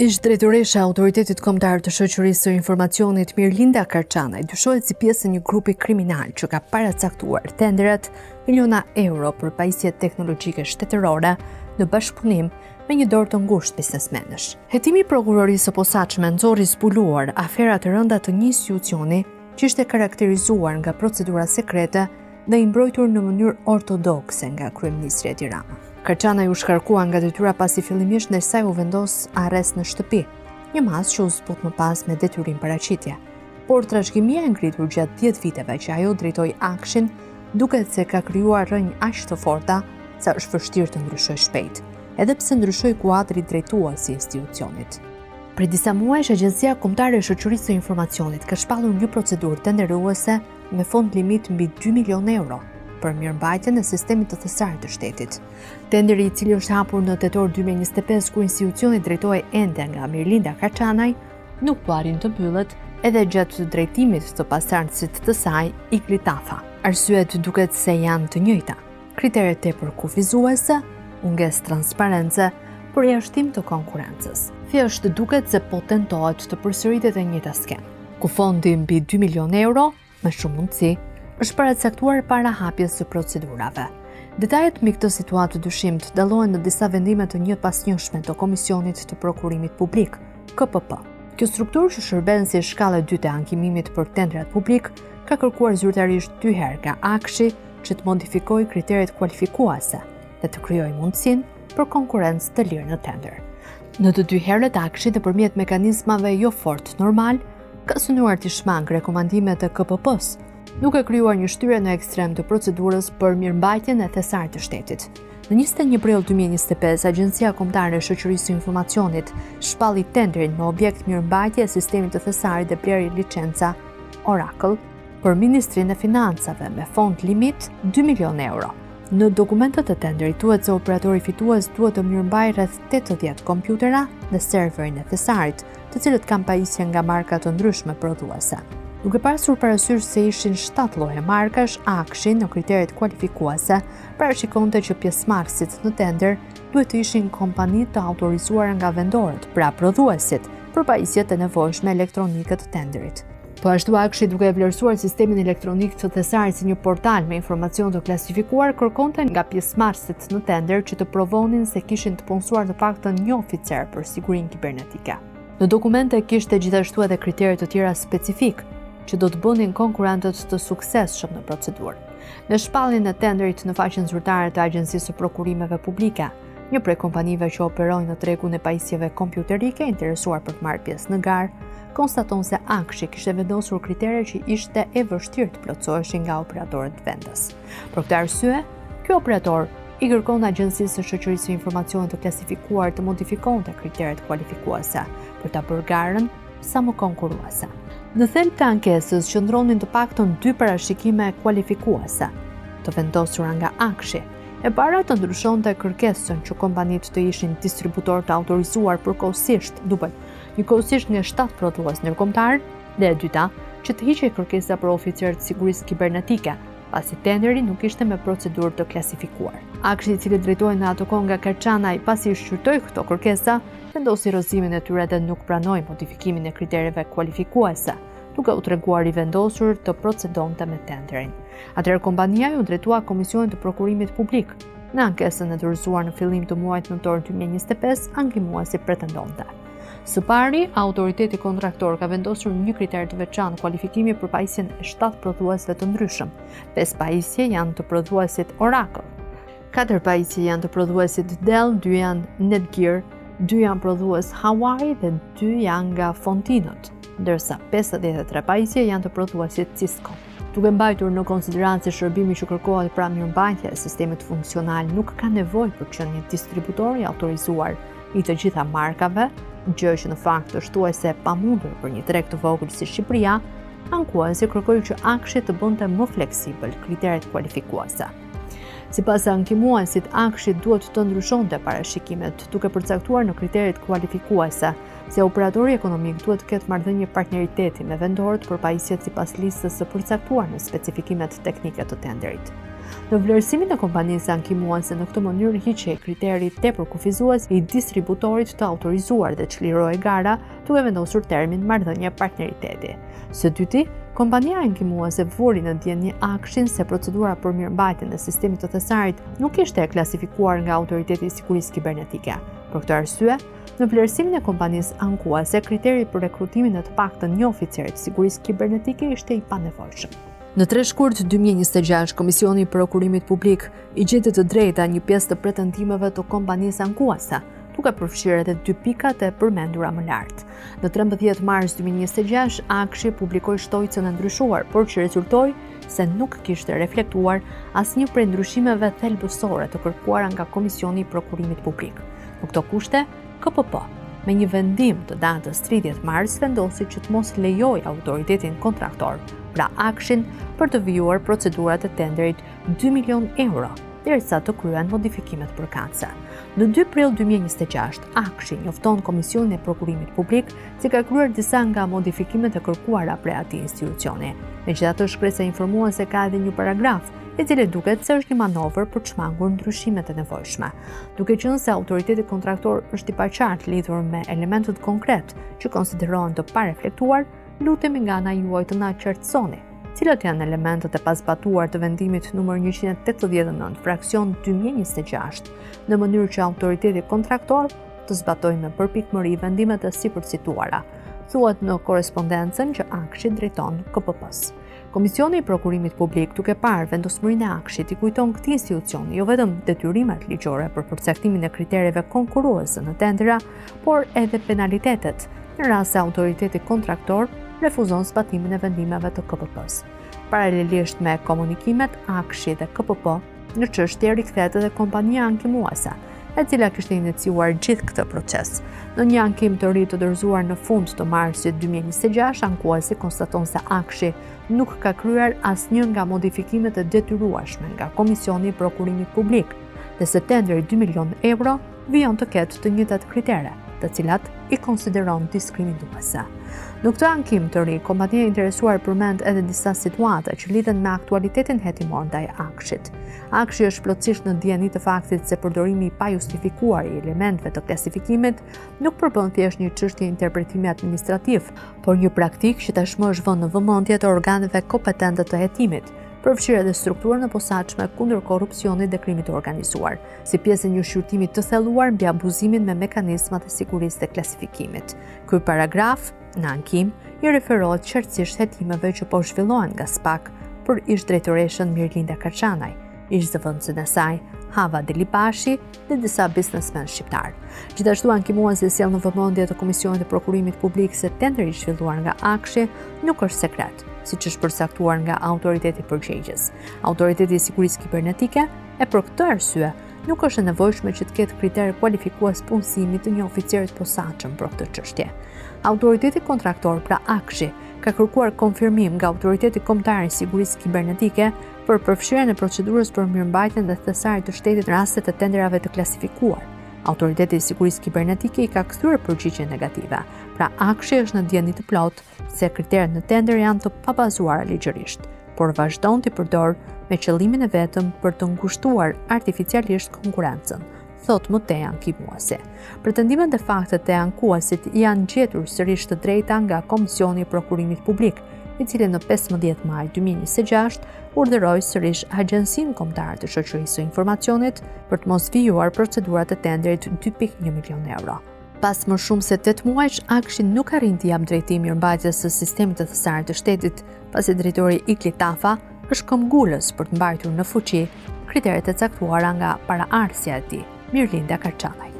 Ish drejtoresha e Autoritetit Kombëtar të Shoqërisë së Informacionit Mirlinda Karçanaj dyshohet si pjesë e një grupi kriminal që ka paracaktuar tenderat miliona euro për pajisje teknologjike shtetërore në bashkëpunim me një dorë të ngushtë biznesmenësh. Hetimi i prokurorisë së posaçme nxorri zbuluar afera të rënda të një institucioni që ishte karakterizuar nga procedura sekrete dhe i mbrojtur në mënyrë ortodokse nga kryeministri Edi Rama. Karçanaj u shkarkua nga detyra pasi fillimisht ndër saj u vendos arrest në shtëpi, një mas që u zbut më pas me detyrim paraqitje. Por trashëgimia e ngritur gjatë 10 viteve që ajo drejtoi Akshin duket se ka krijuar rrënjë aq të forta sa është vështirë të ndryshojë shpejt, edhe pse ndryshoi kuadri drejtues i institucionit. Për disa muajsh, Agjencia Kombëtare e Shoqërisë së Informacionit ka shpallur një procedurë tenderuese me fond limit mbi 2 milionë euro për mirëmbajtjen e sistemit të thesarit të shtetit. Tenderi i cili është hapur në tetor 2025 ku institucioni drejtohej ende nga Mirlinda Karçanaj nuk po arrin të mbyllet edhe gjatë drejtimit të pasardhësit të saj Igli Tafa. Arsyet duket se janë të njëjta: kritere tepër kufizuese, mungesë transparence, përjashtim të konkurrencës. Thjesht duket se po tentohet të përsëritet e njëjta skemë, ku fondi mbi 2 milionë euro, me shumë mundësi, është paracaktuar para hapjes së procedurave. Detajet mbi këtë situatë të dyshimt dallohen në disa vendime të njëpasnjëshme të Komisionit të Prokurimit Publik, KPP. Kjo strukturë që shërben si shkallë e dytë e ankimimit për tendrat publik ka kërkuar zyrtarisht 2 herë nga Akshi që të modifikojë kriteret kualifikuese dhe të krijojë mundësinë për konkurrencë të lirë në tender. Në të 2 herët Akshi nëpërmjet mekanizmave jo fort normal ka synuar të shmang rekomandimet e KPP-s, duke krijuar një shtyrje në ekstrem të procedurës për mirëmbajtjen e thesarit të shtetit. Në 21 prill 2025, Agjencia Kombëtare e Shoqërisë së Informacionit shpalli tenderin me objekt mirëmbajtje e sistemit të thesarit dhe blerje licenca Oracle për Ministrinë e Financave me fond limit 2 milionë euro. Në dokumentet e tenderit thuhet se operatori fitues duhet të mirëmbajë rreth 80 kompjutera dhe serverin e thesarit, të cilët kanë pajisje nga marka të ndryshme prodhuese. Duke pasur parasysh se ishin 7 lloje markash, Akshi në kriteret kualifikuese parashikonte që pjesëmarrësit në tender duhet të ishin kompani të autorizuara nga vendorët, pra prodhuesit, për pajisjet e nevojshme elektronike të tenderit. Po ashtu Akshi, duke e vlerësuar sistemin elektronik të thesarit si një portal me informacion të klasifikuar, kërkonte nga pjesëmarrësit në tender që të provonin se kishin të punësuar të paktën një oficer për sigurinë kibernetike. Në dokumente kishte gjithashtu edhe kritere të tjera specifik që do të bënin konkurrentët të suksesshëm në procedurë. Në shpalljen e tenderit në faqen zyrtare të Agjencisë së Prokurimeve Publike, një prej kompanive që operojnë në tregun e pajisjeve kompjuterike interesuar për të marrë pjesë në garë, konstaton se Akshi kishte vendosur kritere që ishte e vështirë të plotësoheshin nga operatorët vendas. Për këtë arsye, ky operator i kërkon Agjencisë së Shoqërisë së Informacionit të klasifikuar të modifikonte kriteret kualifikuese për ta bërë garën sa më konkurruese. Në thelb të ankesës qëndronin të paktën 2 parashikime kualifikuese, të vendosura nga Akshi. E para të ndryshonte kërkesën që kompanitë të ishin distributor të autorizuar përkohësisht, duke njëkohësisht nga 7 prodhues ndërkombëtar, dhe e dyta që të hiqej kërkesa për oficer të sigurisë kibernetike, pasi tenderi nuk ishte me procedurë të klasifikuar. Akshi, i cili drejtohej në ato kohë nga Karçanaj, pasi shqyrtoi këto kërkesa, vendosi rrëzimin e tyre dhe nuk pranoi modifikimin e kritereve kualifikuese, duke u treguar i vendosur të procedonte me tenderin. Atëherë kompania u drejtua Komisionit të Prokurimit Publik. Në ankesën e dorëzuar në fillim të muajit nëntor 2025, ankimuesi pretendonte: së pari, autoriteti kontraktor ka vendosur një kriter të veçantë kualifikimi për pajisjen e 7 prodhuesve të ndryshëm. 5 pajisje janë të prodhuesit Oracle, 4 pajisje janë të prodhuesit Dell, 2 janë Netgear, 2 janë prodhues Huawei dhe 2 janë nga Fontinot, ndërsa 53 pajisje janë të prodhuesit Cisco. Duke mbajtur në konsiderancë se shërbimi që kërkohet pra mirëmbajtja e sistemit funksional nuk ka nevojë për qenë një distributor i autorizuar i të gjitha markave, gjë që në fakt është thuajse e pamundur për një treg të vogël si Shqipëria, ankuesi kërkoi që Akshi të bënte më fleksibël kriteret kualifikuese. Sipas ankimuesit, Akshi duhet të ndryshonte parashikimet duke përcaktuar në kriteret kualifikuese se operatori ekonomik duhet të ketë marrëdhënie partneriteti me vendorët për pajisjet sipas listës së përcaktuar në specifikimet teknike të tenderit. Në vlerësimin e kompanisë ankimuese në këtë mënyrë hiqej kriteri tepër kufizues i distributorit të autorizuar dhe çliroi gara duke vendosur termin marrëdhënie partneriteti. Së dyti, kompania ankimuese vuri në dijen një akshin se procedura për mirëmbajtjen e sistemit të thesarit nuk ishte e klasifikuar nga Autoriteti i Sigurisë Kibernetike. Për këtë arsye, në vlerësimin e kompanisë ankuese, kriteri për rekrutimin e të paktën një oficer të sigurisë kibernetike ishte i panevojshëm. Në 3 shkurt 2026, Komisioni i Prokurimit Publik i gjeti të drejta një pjesë të pretendimeve të kompanisë ankuese, duke përfshirë edhe 2 pikat e përmendura më lart. Në 13 mars 2026, Akshi publikoi shtojcën e ndryshuar, por që rezultoi se nuk kishte reflektuar asnjë prej ndryshimeve thelbësore të kërkuara nga Komisioni i Prokurimit Publik. Në këto kushte, KPP, me një vendim të datës 30 mars, vendosi që të mos lejoj autoritetin kontraktor, pra Akshin, për të vijuar procedurat e tenderit 2 milion euro, derisa të kryen modifikimet përkatëse. Në 2 prill 2026, Akshi njofton Komisionin e Prokurimit Publik se ka kryer disa nga modifikimet e kërkuara prej atij institucioni. Megjithatë, shkresa informuan se ka edhe një paragraf i cili duket se është një manovër për të shmangur ndryshimet e nevojshme. Duke qenë se autoriteti kontraktor është i paqartë lidhur me elementet konkret që konsiderohen të pareflektuar, lutemi nga ana juaj të na qartësoni cilat janë elementet e pazbatuar të vendimit numër 189 fraksion 2026, në mënyrë që autoriteti kontraktor të zbatojë me përpikmëri vendimet e sipërcituara. Thuhet në korrespondencën që Akshi drejton KPP-s. Komisioni i Prokurimit Publik, duke parë vendosmërinë e Akshit, i kujton këtij institucioni jo vetëm detyrimet ligjore për përcaktimin e kritereve konkurruese në tendera, por edhe penalitetet në rast se autoriteti kontraktor refuzon zbatimin e vendimeve të KPP-s. Paralelisht me komunikimet, Akshi dhe KPP në çështje rikthehet edhe kompania ankimuese, e cila kishte iniciuar gjithë këtë proces. Në një ankim të ri të dorëzuar në fund të marsit 2026, ankuesi konstaton se Akshi nuk ka kryer asnjë nga modifikimet e detyrueshme nga Komisioni i Prokurimit Publik, dhe se tenderi 2 milion euro vijon të ketë të njëjtat kritere, të cilat i konsideron diskriminuese. Në këtë ankim të ri, kompania interesuar përmend edhe disa situata që lidhen me aktualitetin hetimor ndaj Akshit. Akshi është plotësisht në dieni të faktit se përdorimi i pajustifikuar i elementeve të klasifikimit nuk përbën thjesht një çështje interpretimi administrativ, por një praktikë që tashmë është vënë në vëmendje të organeve kompetente të hetimit, përfshirë edhe strukturën e posaçme kundër korrupsionit dhe krimit të organizuar, si pjesë e një shqyrtimi të thelluar mbi abuzimin me mekanizmat e sigurisë dhe klasifikimit. Ky paragraf në ankim i referohet qartësisht hetimeve që po zhvillohen nga SPAK për ish-drejtoreshën Mirlinda Kaçanaj, ish-zëvendësin e saj Hava Delibashi dhe disa biznesmen shqiptar. Gjithashtu ankimuesi sjell në vëmendje të Komisionit të Prokurimit Publik se tenderi i zhvilluar nga Akshi nuk është sekret, siç është përcaktuar nga autoriteti përgjegjës, Autoriteti i Sigurisë Kibernetike, e për këtë arsye nuk është e nevojshme që të ketë kriter kualifikues punësimi të një oficer të posaçëm për këtë çështje. Autoriteti kontraktor, pra Akshi, ka kërkuar konfirmim nga Autoriteti Kombëtar i Sigurisë Kibernetike për përfshirjen e procedurës për mirëmbajtjen dhe thesarin të shtetit në raste të tenderave të klasifikuar. Autoriteti i Sigurisë Kibernetike i ka kthyer përgjigje negative, pra Akshi është në dieni të plotë se kriteret në tender janë të pabazuara ligjërisht, por vazhdon të përdor me qëllimin e vetëm për të ngushtuar artificialisht konkurrencën, thot më tej ankimuesi. Pretendimet dhe faktet e ankuesit janë gjetur sërish të drejta nga Komisioni i Prokurimit Publik, i cili në 15 maj 2026 urdhëroi sërish Agjencinë Kombëtare të Shoqërisë së Informacionit për të mos vijuar procedurat e tenderit 2.1 milion euro. Pas më shumë se 8 muajsh, Akshi nuk arrin të jap drejtim mirëmbajtjes së sistemit të thesarit të shtetit, pasi drejtori Ikli Tafa është këmbgulës për të mbajtur në fuqi kriteret e caktuara nga paraardhësia e tij, Mirlinda Kaçanaj.